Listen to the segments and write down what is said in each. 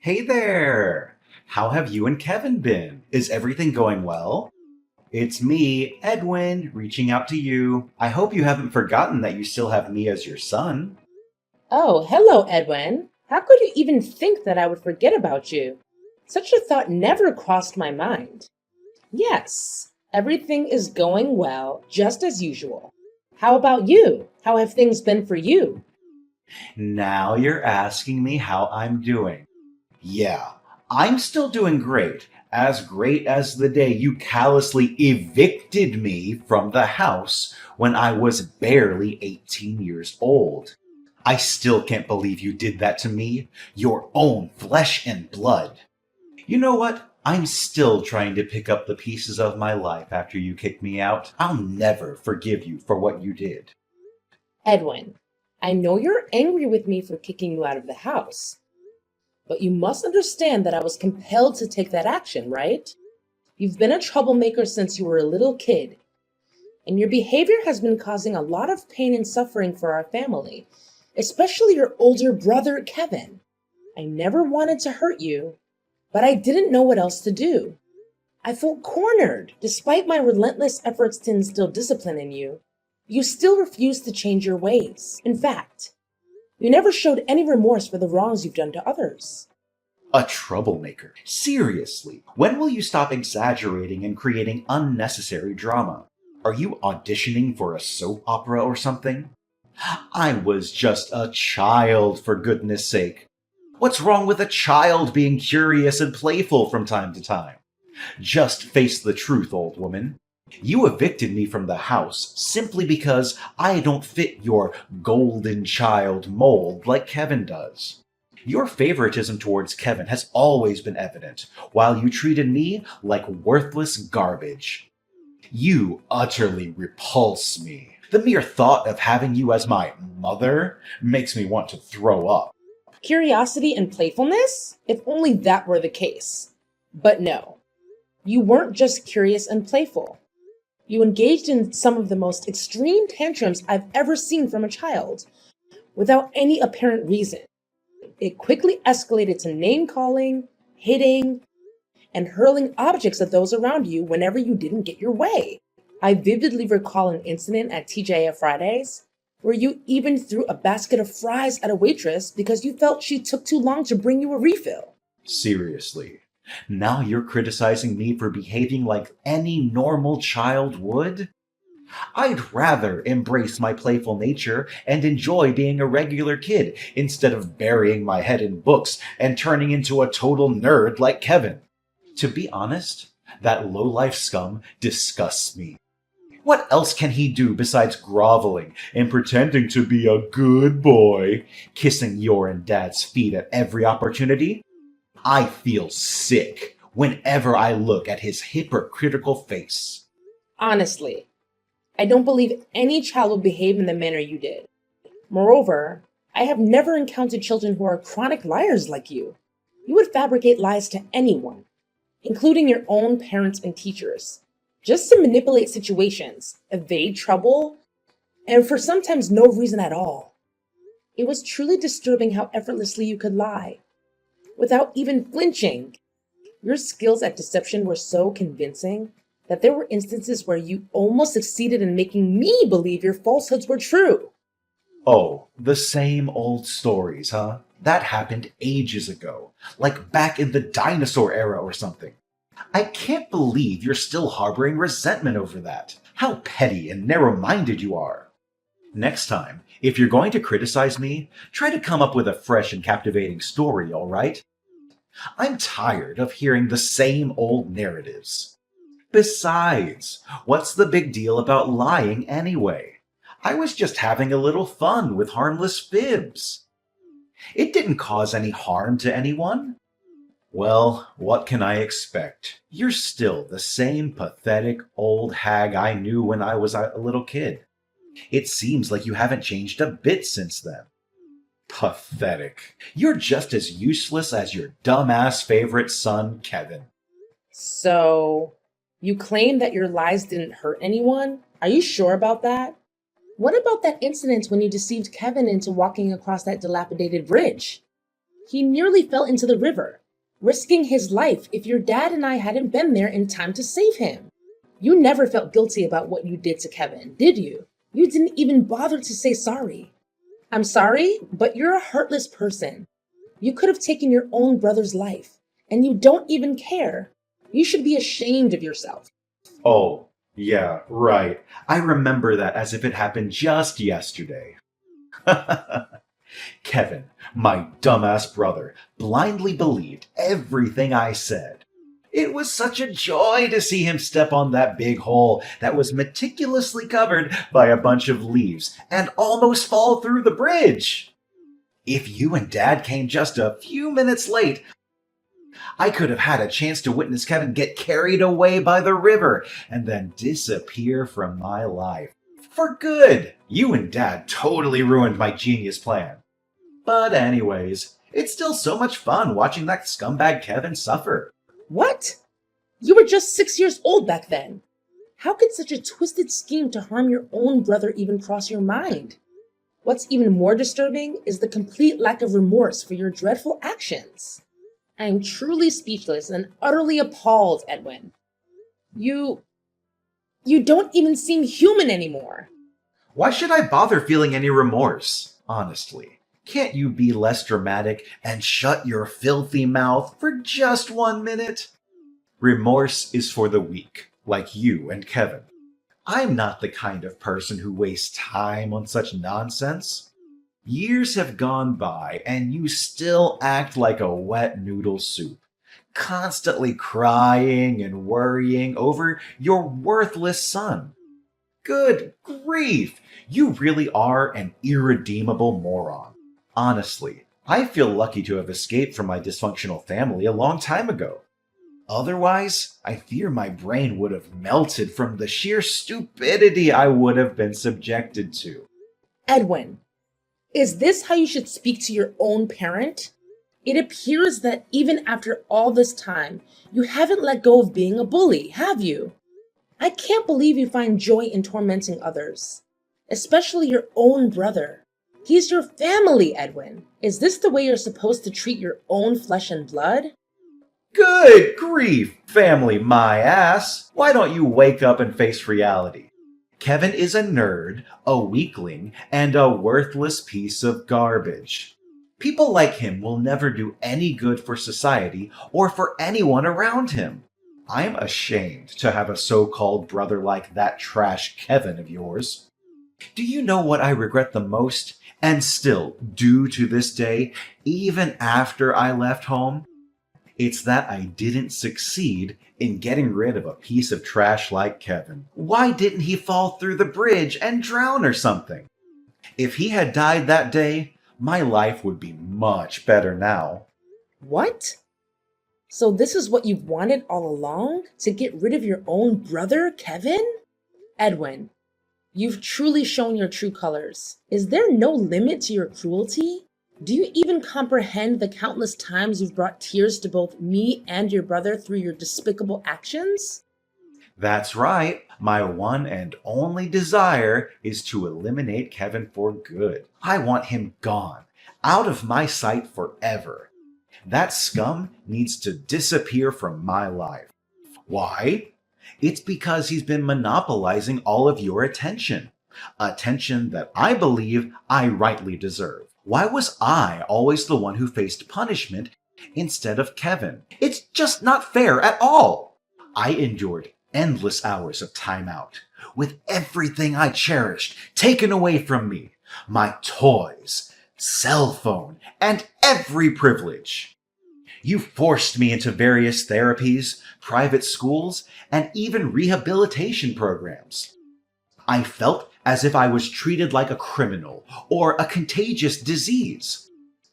Hey there! How have you and Kevin been? Is everything going well? It's me, Edwin, reaching out to you. I hope you haven't forgotten that you still have me as your son. Oh, hello, Edwin. How could you even think that I would forget about you? Such a thought never crossed my mind. Yes, everything is going well, just as usual. How about you? How have things been for you? Now you're asking me how I'm doing. Yeah, I'm still doing great as the day you callously evicted me from the house when I was barely 18 years old. I still can't believe you did that to me, your own flesh and blood. You know what? I'm still trying to pick up the pieces of my life after you kicked me out. I'll never forgive you for what you did. Edwin, I know you're angry with me for kicking you out of the house, but you must understand that I was compelled to take that action, right? You've been a troublemaker since you were a little kid, and your behavior has been causing a lot of pain and suffering for our family, especially your older brother, Kevin. I never wanted to hurt you, but I didn't know what else to do. I felt cornered. Despite my relentless efforts to instill discipline in you, you still refused to change your ways. In fact, you never showed any remorse for the wrongs you've done to others. A troublemaker. Seriously, when will you stop exaggerating and creating unnecessary drama? Are you auditioning for a soap opera or something? I was just a child, for goodness sake. What's wrong with a child being curious and playful from time to time? Just face the truth, old woman. You evicted me from the house simply because I don't fit your golden child mold like Kevin does. Your favoritism towards Kevin has always been evident, while you treated me like worthless garbage. You utterly repulse me. The mere thought of having you as my mother makes me want to throw up. Curiosity and playfulness? If only that were the case. But no, you weren't just curious and playful. You engaged in some of the most extreme tantrums I've ever seen from a child, without any apparent reason. It quickly escalated to name calling, hitting, and hurling objects at those around you whenever you didn't get your way. I vividly recall an incident at TJF Fridays where you even threw a basket of fries at a waitress because you felt she took too long to bring you a refill. Seriously. Now you're criticizing me for behaving like any normal child would? I'd rather embrace my playful nature and enjoy being a regular kid instead of burying my head in books and turning into a total nerd like Kevin. To be honest, that low-life scum disgusts me. What else can he do besides groveling and pretending to be a good boy, kissing your and dad's feet at every opportunity? I feel sick whenever I look at his hypocritical face. Honestly, I don't believe any child would behave in the manner you did. Moreover, I have never encountered children who are chronic liars like you. You would fabricate lies to anyone, including your own parents and teachers, just to manipulate situations, evade trouble, and for sometimes no reason at all. It was truly disturbing how effortlessly you could lie, without even flinching. Your skills at deception were so convincing that there were instances where you almost succeeded in making me believe your falsehoods were true. Oh, the same old stories, huh? That happened ages ago, like back in the dinosaur era or something. I can't believe you're still harboring resentment over that. How petty and narrow minded you are. Next time, if you're going to criticize me, try to come up with a fresh and captivating story, alright? I'm tired of hearing the same old narratives. Besides, what's the big deal about lying anyway? I was just having a little fun with harmless fibs. It didn't cause any harm to anyone. Well, what can I expect? You're still the same pathetic old hag I knew when I was a little kid. It seems like you haven't changed a bit since then. Pathetic. You're just as useless as your dumbass favorite son, Kevin. So, you claim that your lies didn't hurt anyone? Are you sure about that? What about that incident when you deceived Kevin into walking across that dilapidated bridge? He nearly fell into the river, risking his life if your dad and I hadn't been there in time to save him. You never felt guilty about what you did to Kevin, did you? You didn't even bother to say sorry. I'm sorry, but you're a heartless person. You could have taken your own brother's life, and you don't even care. You should be ashamed of yourself. Oh, yeah, right. I remember that as if it happened just yesterday. Kevin, my dumbass brother, blindly believed everything I said. It was such a joy to see him step on that big hole that was meticulously covered by a bunch of leaves and almost fall through the bridge. If you and Dad came just a few minutes late, I could have had a chance to witness Kevin get carried away by the river and then disappear from my life. For good! You and Dad totally ruined my genius plan. But anyways, it's still so much fun watching that scumbag Kevin suffer. What? You were just 6 years old back then. How could such a twisted scheme to harm your own brother even cross your mind? What's even more disturbing is the complete lack of remorse for your dreadful actions. I am truly speechless and utterly appalled, Edwin. You don't even seem human anymore. Why should I bother feeling any remorse, honestly? Can't you be less dramatic and shut your filthy mouth for just 1 minute? Remorse is for the weak, like you and Kevin. I'm not the kind of person who wastes time on such nonsense. Years have gone by and you still act like a wet noodle soup, constantly crying and worrying over your worthless son. Good grief! You really are an irredeemable moron. Honestly, I feel lucky to have escaped from my dysfunctional family a long time ago. Otherwise, I fear my brain would have melted from the sheer stupidity I would have been subjected to. Edwin, is this how you should speak to your own parent? It appears that even after all this time, you haven't let go of being a bully, have you? I can't believe you find joy in tormenting others, especially your own brother. He's your family, Edwin. Is this the way you're supposed to treat your own flesh and blood? Good grief, family my ass! Why don't you wake up and face reality? Kevin is a nerd, a weakling, and a worthless piece of garbage. People like him will never do any good for society or for anyone around him. I'm ashamed to have a so-called brother like that trash Kevin of yours. Do you know what I regret the most, and still do to this day, even after I left home? It's that I didn't succeed in getting rid of a piece of trash like Kevin. Why didn't he fall through the bridge and drown or something? If he had died that day, my life would be much better now. What? So this is what you've wanted all along? To get rid of your own brother, Kevin? Edwin, you've truly shown your true colors. Is there no limit to your cruelty? Do you even comprehend the countless times you've brought tears to both me and your brother through your despicable actions? That's right. My one and only desire is to eliminate Kevin for good. I want him gone, out of my sight forever. That scum needs to disappear from my life. Why? It's because he's been monopolizing all of your attention. Attention that I believe I rightly deserve. Why was I always the one who faced punishment instead of Kevin? It's just not fair at all. I endured endless hours of time out, with everything I cherished taken away from me. My toys, cell phone, and every privilege. You forced me into various therapies, private schools, and even rehabilitation programs. I felt as if I was treated like a criminal or a contagious disease.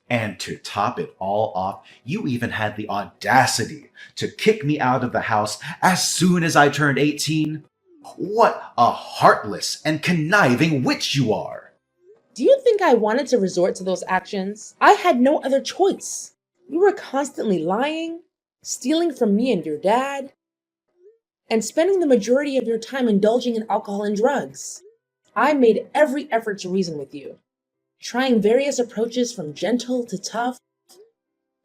And to top it all off, you even had the audacity to kick me out of the house as soon as I turned 18. What a heartless and conniving witch you are! Do you think I wanted to resort to those actions? I had no other choice. You were constantly lying, stealing from me and your dad, and spending the majority of your time indulging in alcohol and drugs. I made every effort to reason with you, trying various approaches from gentle to tough,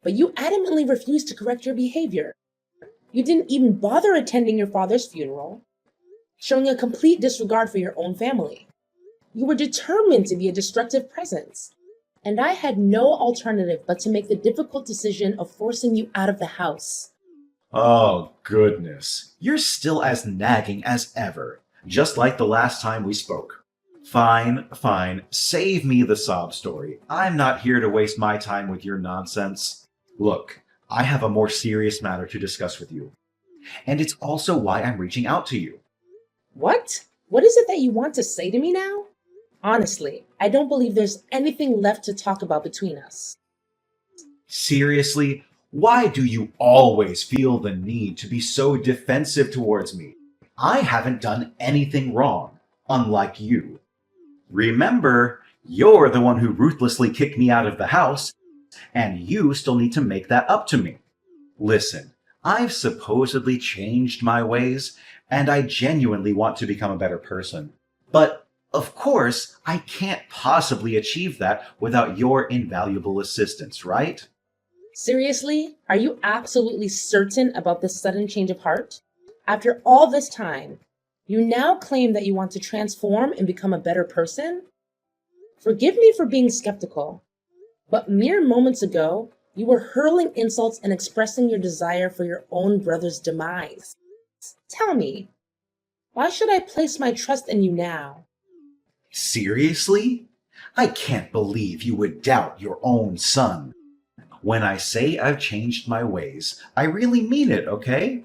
but you adamantly refused to correct your behavior. You didn't even bother attending your father's funeral, showing a complete disregard for your own family. You were determined to be a destructive presence, and I had no alternative but to make the difficult decision of forcing you out of the house. Oh, goodness. You're still as nagging as ever, just like the last time we spoke. Fine, fine. Save me the sob story. I'm not here to waste my time with your nonsense. Look, I have a more serious matter to discuss with you, and it's also why I'm reaching out to you. What? What is it that you want to say to me now? Honestly, I don't believe there's anything left to talk about between us. Seriously, why do you always feel the need to be so defensive towards me? I haven't done anything wrong, unlike you. Remember, you're the one who ruthlessly kicked me out of the house, and you still need to make that up to me. Listen, I've supposedly changed my ways, and I genuinely want to become a better person. But, of course, I can't possibly achieve that without your invaluable assistance, right? Seriously? Are you absolutely certain about this sudden change of heart? After all this time, you now claim that you want to transform and become a better person? Forgive me for being skeptical, but mere moments ago, you were hurling insults and expressing your desire for your own brother's demise. Tell me, why should I place my trust in you now? Seriously? I can't believe you would doubt your own son. When I say I've changed my ways, I really mean it, okay?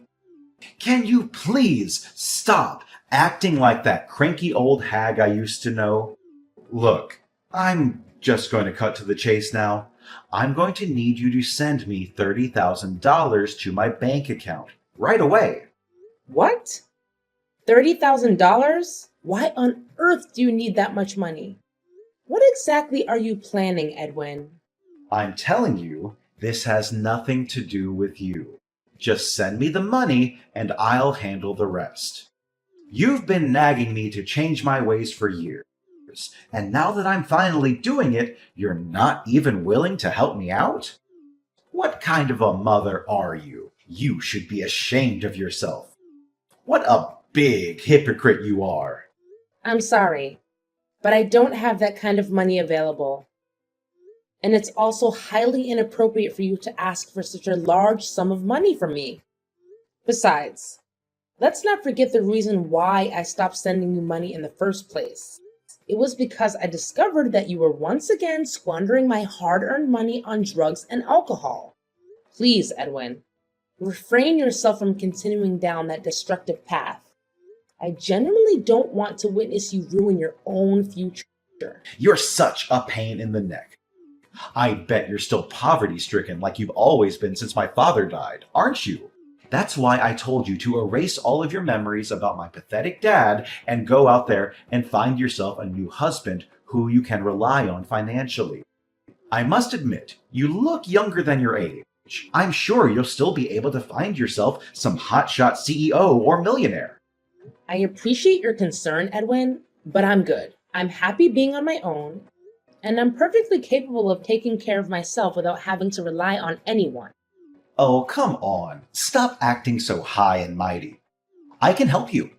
Can you please stop acting like that cranky old hag I used to know? Look, I'm just going to cut to the chase now. I'm going to need you to send me $30,000 to my bank account right away. What? $30,000? Why on earth do you need that much money? What exactly are you planning, Edwin? I'm telling you, this has nothing to do with you. Just send me the money and I'll handle the rest. You've been nagging me to change my ways for years, and now that I'm finally doing it, you're not even willing to help me out? What kind of a mother are you? You should be ashamed of yourself. What a big hypocrite you are. I'm sorry, but I don't have that kind of money available. And it's also highly inappropriate for you to ask for such a large sum of money from me. Besides, let's not forget the reason why I stopped sending you money in the first place. It was because I discovered that you were once again squandering my hard-earned money on drugs and alcohol. Please, Edwin, refrain yourself from continuing down that destructive path. I genuinely don't want to witness you ruin your own future. You're such a pain in the neck. I bet you're still poverty-stricken like you've always been since my father died, aren't you? That's why I told you to erase all of your memories about my pathetic dad and go out there and find yourself a new husband who you can rely on financially. I must admit, you look younger than your age. I'm sure you'll still be able to find yourself some hotshot CEO or millionaire. I appreciate your concern, Edwin, but I'm good. I'm happy being on my own, and I'm perfectly capable of taking care of myself without having to rely on anyone. Oh, come on. Stop acting so high and mighty. I can help you.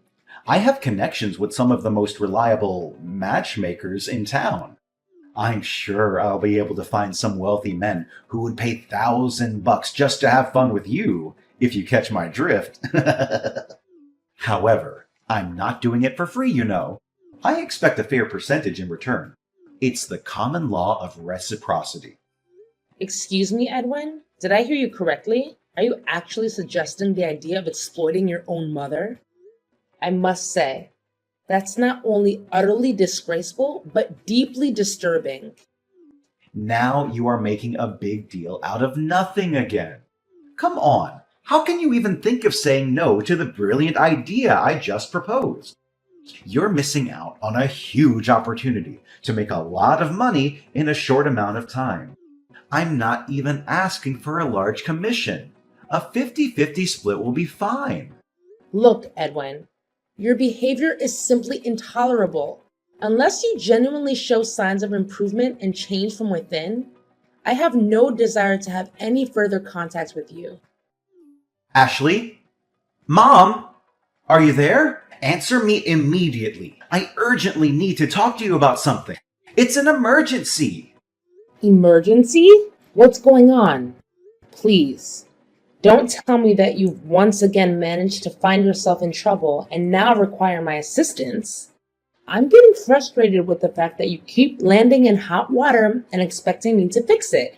I have connections with some of the most reliable matchmakers in town. I'm sure I'll be able to find some wealthy men who would pay $1,000 just to have fun with you, if you catch my drift. However, I'm not doing it for free, you know. I expect a fair percentage in return. It's the common law of reciprocity. Excuse me, Edwin? Did I hear you correctly? Are you actually suggesting the idea of exploiting your own mother? I must say, that's not only utterly disgraceful, but deeply disturbing. Now you are making a big deal out of nothing again. Come on, how can you even think of saying no to the brilliant idea I just proposed? You're missing out on a huge opportunity to make a lot of money in a short amount of time. I'm not even asking for a large commission. A 50-50 split will be fine. Look, Edwin, your behavior is simply intolerable. Unless you genuinely show signs of improvement and change from within, I have no desire to have any further contact with you. Ashley? Mom? Are you there? Answer me immediately. I urgently need to talk to you about something. It's an emergency. Emergency? What's going on? Please, don't tell me that you've once again managed to find yourself in trouble and now require my assistance. I'm getting frustrated with the fact that you keep landing in hot water and expecting me to fix it.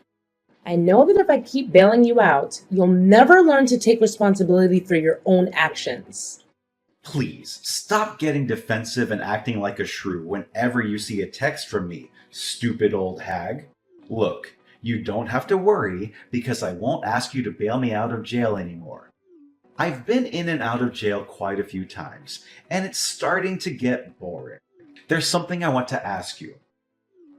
I know that if I keep bailing you out, you'll never learn to take responsibility for your own actions. Please, stop getting defensive and acting like a shrew whenever you see a text from me, stupid old hag. Look, you don't have to worry because I won't ask you to bail me out of jail anymore. I've been in and out of jail quite a few times, and it's starting to get boring. There's something I want to ask you.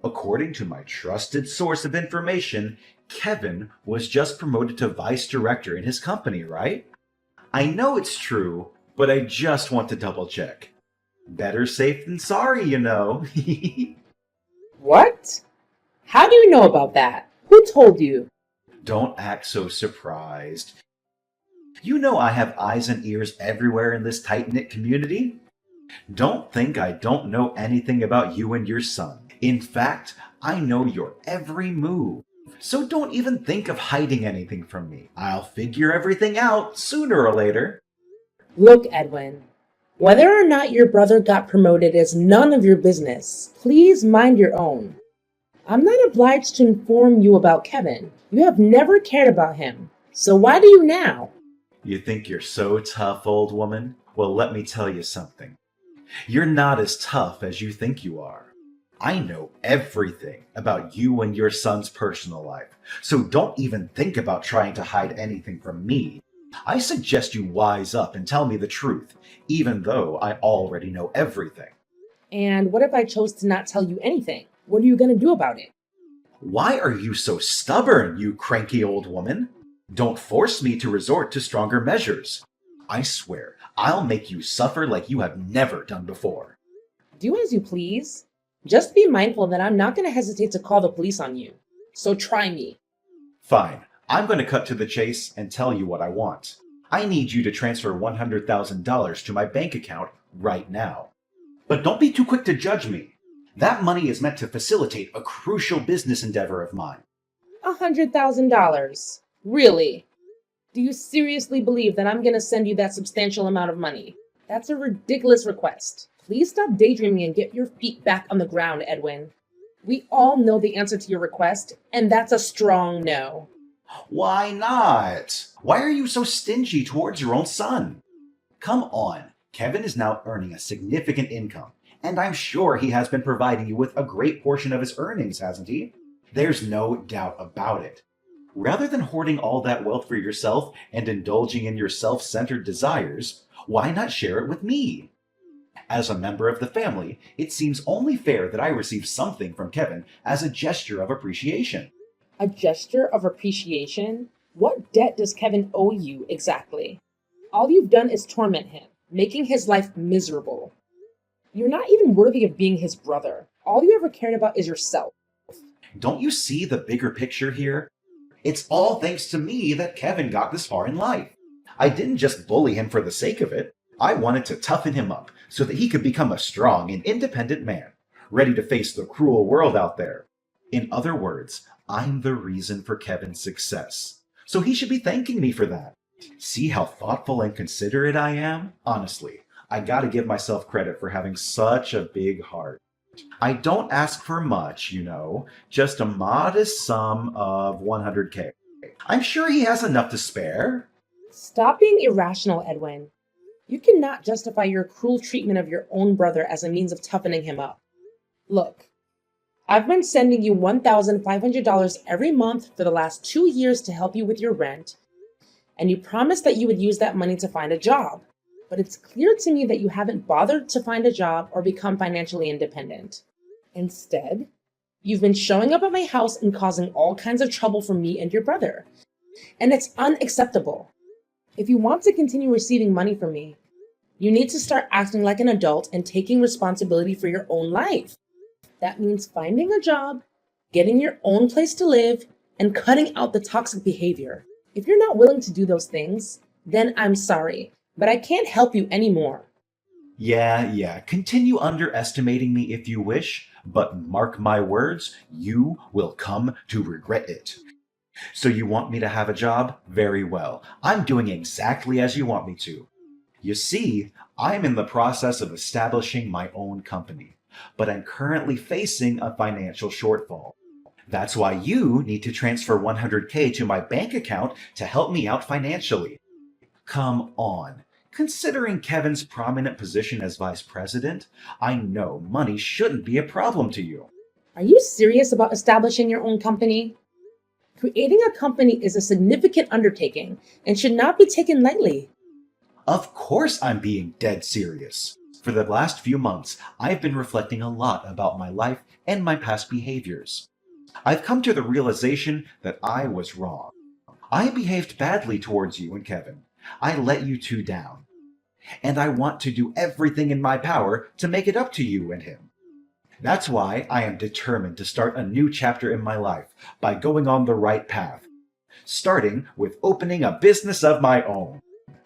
According to my trusted source of information, Kevin was just promoted to vice director in his company, right? I know it's true, but I just want to double check. Better safe than sorry, you know. What? How do you know about that? Who told you? Don't act so surprised. You know I have eyes and ears everywhere in this tight-knit community. Don't think I don't know anything about you and your son. In fact, I know your every move. So don't even think of hiding anything from me. I'll figure everything out sooner or later. Look, Edwin, whether or not your brother got promoted is none of your business. Please mind your own. I'm not obliged to inform you about Kevin. You have never cared about him. So why do you now? You think you're so tough, old woman? Well, let me tell you something. You're not as tough as you think you are. I know everything about you and your son's personal life, so don't even think about trying to hide anything from me. I suggest you wise up and tell me the truth, even though I already know everything. And what if I chose to not tell you anything? What are you going to do about it? Why are you so stubborn, you cranky old woman? Don't force me to resort to stronger measures. I swear, I'll make you suffer like you have never done before. Do as you please. Just be mindful that I'm not going to hesitate to call the police on you. So try me. Fine, I'm going to cut to the chase and tell you what I want. I need you to transfer $100,000 to my bank account right now. But don't be too quick to judge me. That money is meant to facilitate a crucial business endeavor of mine. $100,000. Really? Do you seriously believe that I'm going to send you that substantial amount of money? That's a ridiculous request. Please stop daydreaming and get your feet back on the ground, Edwin. We all know the answer to your request, and that's a strong no. Why not? Why are you so stingy towards your own son? Come on, Kevin is now earning a significant income, and I'm sure he has been providing you with a great portion of his earnings, hasn't he? There's no doubt about it. Rather than hoarding all that wealth for yourself and indulging in your self-centered desires, why not share it with me? As a member of the family, it seems only fair that I receive something from Kevin as a gesture of appreciation. A gesture of appreciation? What debt does Kevin owe you exactly? All you've done is torment him, making his life miserable. You're not even worthy of being his brother. All you ever cared about is yourself. Don't you see the bigger picture here? It's all thanks to me that Kevin got this far in life. I didn't just bully him for the sake of it. I wanted to toughen him up so that he could become a strong and independent man, ready to face the cruel world out there. In other words, I'm the reason for Kevin's success. So he should be thanking me for that. See how thoughtful and considerate I am? Honestly, I gotta give myself credit for having such a big heart. I don't ask for much, just a modest sum of 100K. I'm sure he has enough to spare. Stop being irrational, Edwin. You cannot justify your cruel treatment of your own brother as a means of toughening him up. Look, I've been sending you $1,500 every month for the last 2 years to help you with your rent, and you promised that you would use that money to find a job. But it's clear to me that you haven't bothered to find a job or become financially independent. Instead, you've been showing up at my house and causing all kinds of trouble for me and your brother. And it's unacceptable. If you want to continue receiving money from me, you need to start acting like an adult and taking responsibility for your own life. That means finding a job, getting your own place to live, and cutting out the toxic behavior. If you're not willing to do those things, then I'm sorry, but I can't help you anymore. Yeah, continue underestimating me if you wish, but mark my words, you will come to regret it. So you want me to have a job? Very well. I'm doing exactly as you want me to. You see, I'm in the process of establishing my own company, but I'm currently facing a financial shortfall. That's why you need to transfer 100K to my bank account to help me out financially. Come on. Considering Kevin's prominent position as vice president, I know money shouldn't be a problem to you. Are you serious about establishing your own company? Creating a company is a significant undertaking and should not be taken lightly. Of course I'm being dead serious. For the last few months, I've been reflecting a lot about my life and my past behaviors. I've come to the realization that I was wrong. I behaved badly towards you and Kevin. I let you two down. And I want to do everything in my power to make it up to you and him. That's why I am determined to start a new chapter in my life by going on the right path, starting with opening a business of my own.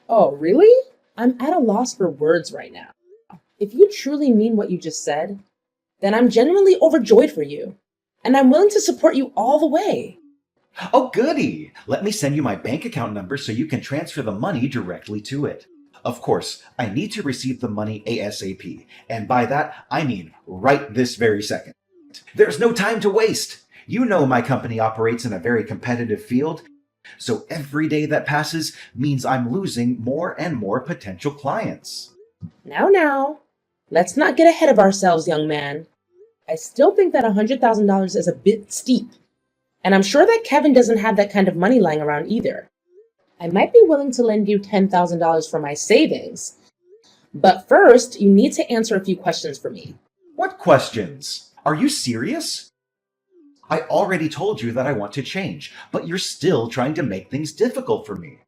Oh, really? I'm at a loss for words right now. If you truly mean what you just said, then I'm genuinely overjoyed for you, and I'm willing to support you all the way. Oh, goody! Let me send you my bank account number so you can transfer the money directly to it. Of course, I need to receive the money ASAP, and by that, I mean right this very second. There's no time to waste. You know my company operates in a very competitive field, so every day that passes means I'm losing more and more potential clients. Now, let's not get ahead of ourselves, young man. I still think that $100,000 is a bit steep, and I'm sure that Kevin doesn't have that kind of money lying around either. I might be willing to lend you $10,000 for my savings, but first you need to answer a few questions for me. What questions? Are you serious? I already told you that I want to change, but you're still trying to make things difficult for me.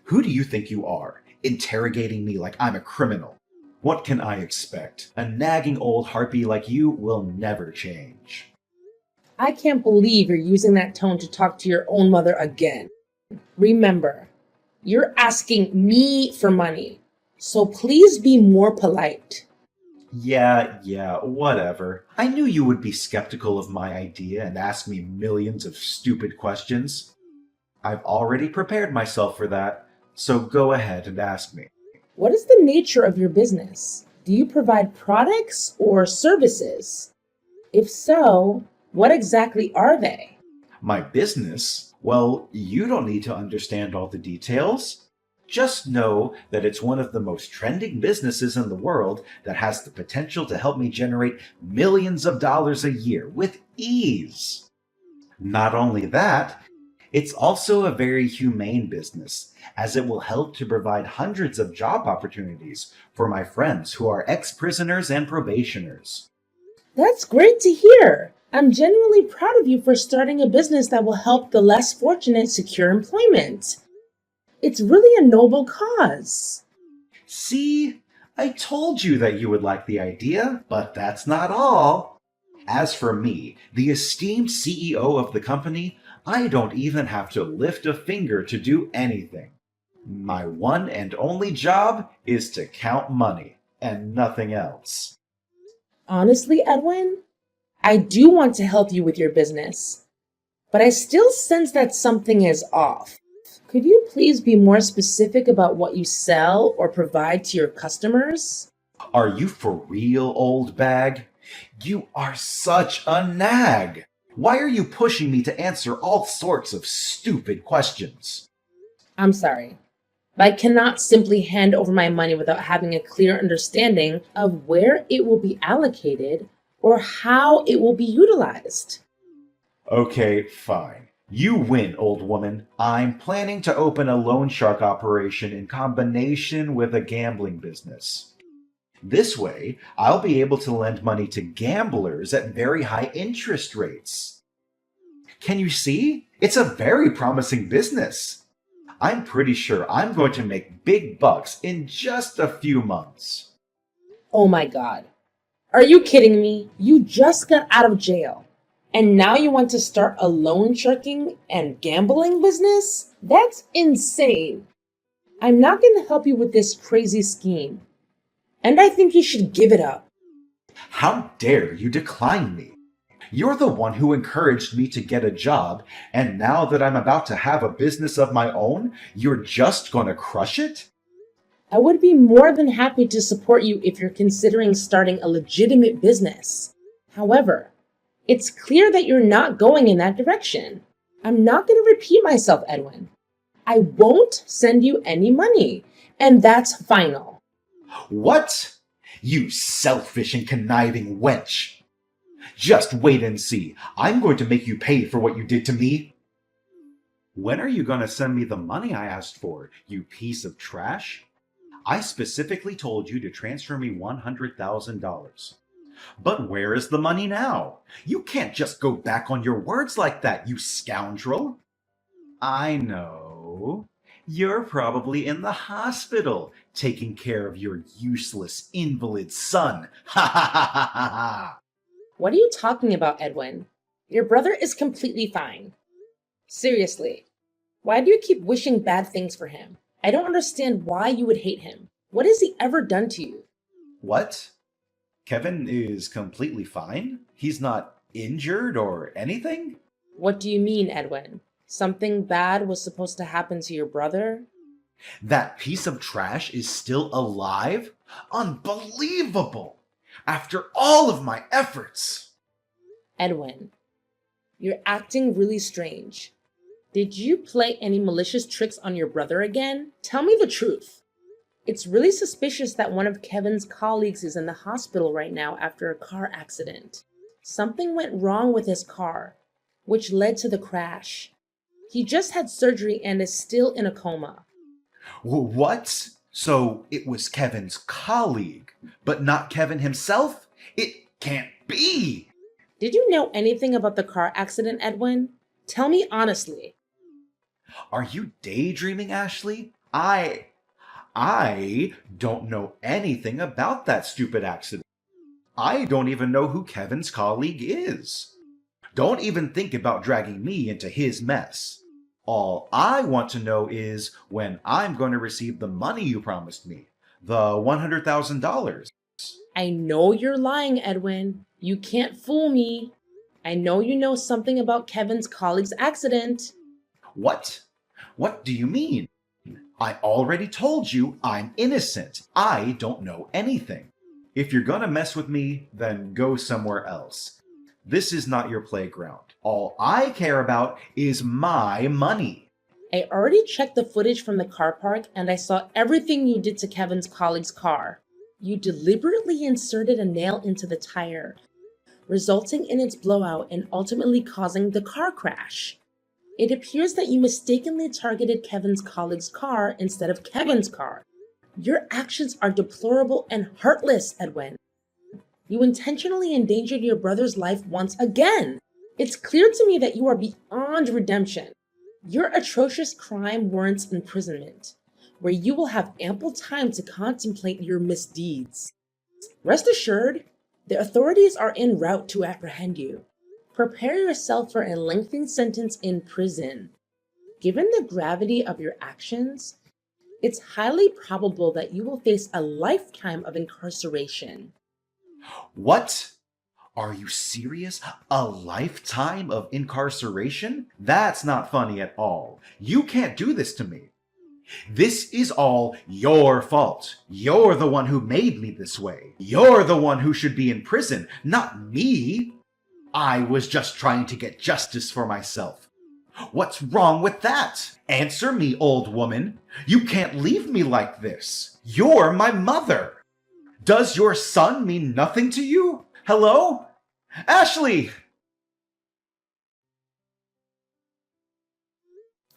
Who do you think you are, interrogating me like I'm a criminal? What can I expect? A nagging old harpy like you will never change. I can't believe you're using that tone to talk to your own mother again. Remember, you're asking me for money, so please be more polite. Yeah, whatever. I knew you would be skeptical of my idea and ask me millions of stupid questions. I've already prepared myself for that, so go ahead and ask me. What is the nature of your business? Do you provide products or services? If so, what exactly are they? My business? Well, you don't need to understand all the details. Just know that it's one of the most trending businesses in the world that has the potential to help me generate millions of dollars a year with ease. Not only that, it's also a very humane business, as it will help to provide hundreds of job opportunities for my friends who are ex-prisoners and probationers. That's great to hear. I'm genuinely proud of you for starting a business that will help the less fortunate secure employment. It's really a noble cause. See, I told you that you would like the idea, but that's not all. As for me, the esteemed CEO of the company, I don't even have to lift a finger to do anything. My one and only job is to count money and nothing else. Honestly, Edwin, I do want to help you with your business, but I still sense that something is off. Could you please be more specific about what you sell or provide to your customers? Are you for real, old bag? You are such a nag. Why are you pushing me to answer all sorts of stupid questions? I'm sorry, but I cannot simply hand over my money without having a clear understanding of where it will be allocated or how it will be utilized. Okay, fine. You win, old woman. I'm planning to open a loan shark operation in combination with a gambling business. This way, I'll be able to lend money to gamblers at very high interest rates. Can you see? It's a very promising business. I'm pretty sure I'm going to make big bucks in just a few months. Oh my God. Are you kidding me? You just got out of jail. And now you want to start a loan sharking and gambling business? That's insane. I'm not going to help you with this crazy scheme. And I think you should give it up. How dare you decline me? You're the one who encouraged me to get a job, and now that I'm about to have a business of my own, you're just gonna crush it? I would be more than happy to support you if you're considering starting a legitimate business. However, it's clear that you're not going in that direction. I'm not going to repeat myself, Edwin. I won't send you any money, and that's final. What? You selfish and conniving wench! Just wait and see. I'm going to make you pay for what you did to me. When are you going to send me the money I asked for, you piece of trash? I specifically told you to transfer me $100,000. But where is the money now? You can't just go back on your words like that, you scoundrel. I know. You're probably in the hospital, taking care of your useless invalid son. Ha ha ha ha ha ha! What are you talking about, Edwin? Your brother is completely fine. Seriously, why do you keep wishing bad things for him? I don't understand why you would hate him. What has he ever done to you? What? Kevin is completely fine? He's not injured or anything? What do you mean, Edwin? Something bad was supposed to happen to your brother? That piece of trash is still alive? Unbelievable! After all of my efforts! Edwin, you're acting really strange. Did you play any malicious tricks on your brother again? Tell me the truth. It's really suspicious that one of Kevin's colleagues is in the hospital right now after a car accident. Something went wrong with his car, which led to the crash. He just had surgery and is still in a coma. What? So it was Kevin's colleague, but not Kevin himself? It can't be! Did you know anything about the car accident, Edwin? Tell me honestly. Are you daydreaming, Ashley? I don't know anything about that stupid accident. I don't even know who Kevin's colleague is. Don't even think about dragging me into his mess. All I want to know is when I'm going to receive the money you promised me, the $100,000. I know you're lying, Edwin. You can't fool me. I know you know something about Kevin's colleague's accident. What? What do you mean? I already told you I'm innocent. I don't know anything. If you're gonna mess with me, then go somewhere else. This is not your playground. All I care about is my money. I already checked the footage from the car park and I saw everything you did to Kevin's colleague's car. You deliberately inserted a nail into the tire, resulting in its blowout and ultimately causing the car crash. It appears that you mistakenly targeted Kevin's colleague's car instead of Kevin's car. Your actions are deplorable and heartless, Edwin. You intentionally endangered your brother's life once again. It's clear to me that you are beyond redemption. Your atrocious crime warrants imprisonment, where you will have ample time to contemplate your misdeeds. Rest assured, the authorities are en route to apprehend you. Prepare yourself for a lengthy sentence in prison. Given the gravity of your actions, it's highly probable that you will face a lifetime of incarceration. What? Are you serious? A lifetime of incarceration? That's not funny at all. You can't do this to me. This is all your fault. You're the one who made me this way. You're the one who should be in prison, not me. I was just trying to get justice for myself. What's wrong with that? Answer me, old woman. You can't leave me like this. You're my mother. Does your son mean nothing to you? Hello? Ashley!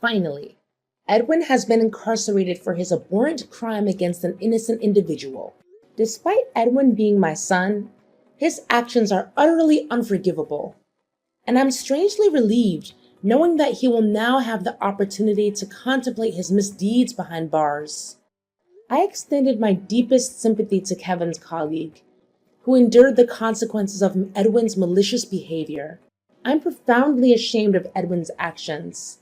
Finally, Edwin has been incarcerated for his abhorrent crime against an innocent individual. Despite Edwin being my son, his actions are utterly unforgivable. And I'm strangely relieved knowing that he will now have the opportunity to contemplate his misdeeds behind bars. I extended my deepest sympathy to Kevin's colleague, who endured the consequences of Edwin's malicious behavior. I'm profoundly ashamed of Edwin's actions.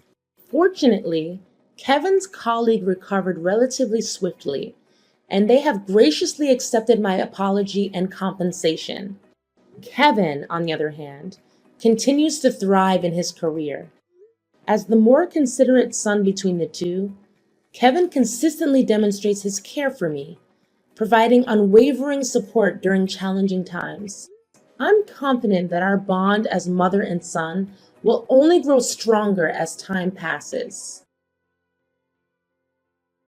Fortunately, Kevin's colleague recovered relatively swiftly, and they have graciously accepted my apology and compensation. Kevin, on the other hand, continues to thrive in his career. As the more considerate son between the two, Kevin consistently demonstrates his care for me, providing unwavering support during challenging times. I'm confident that our bond as mother and son will only grow stronger as time passes.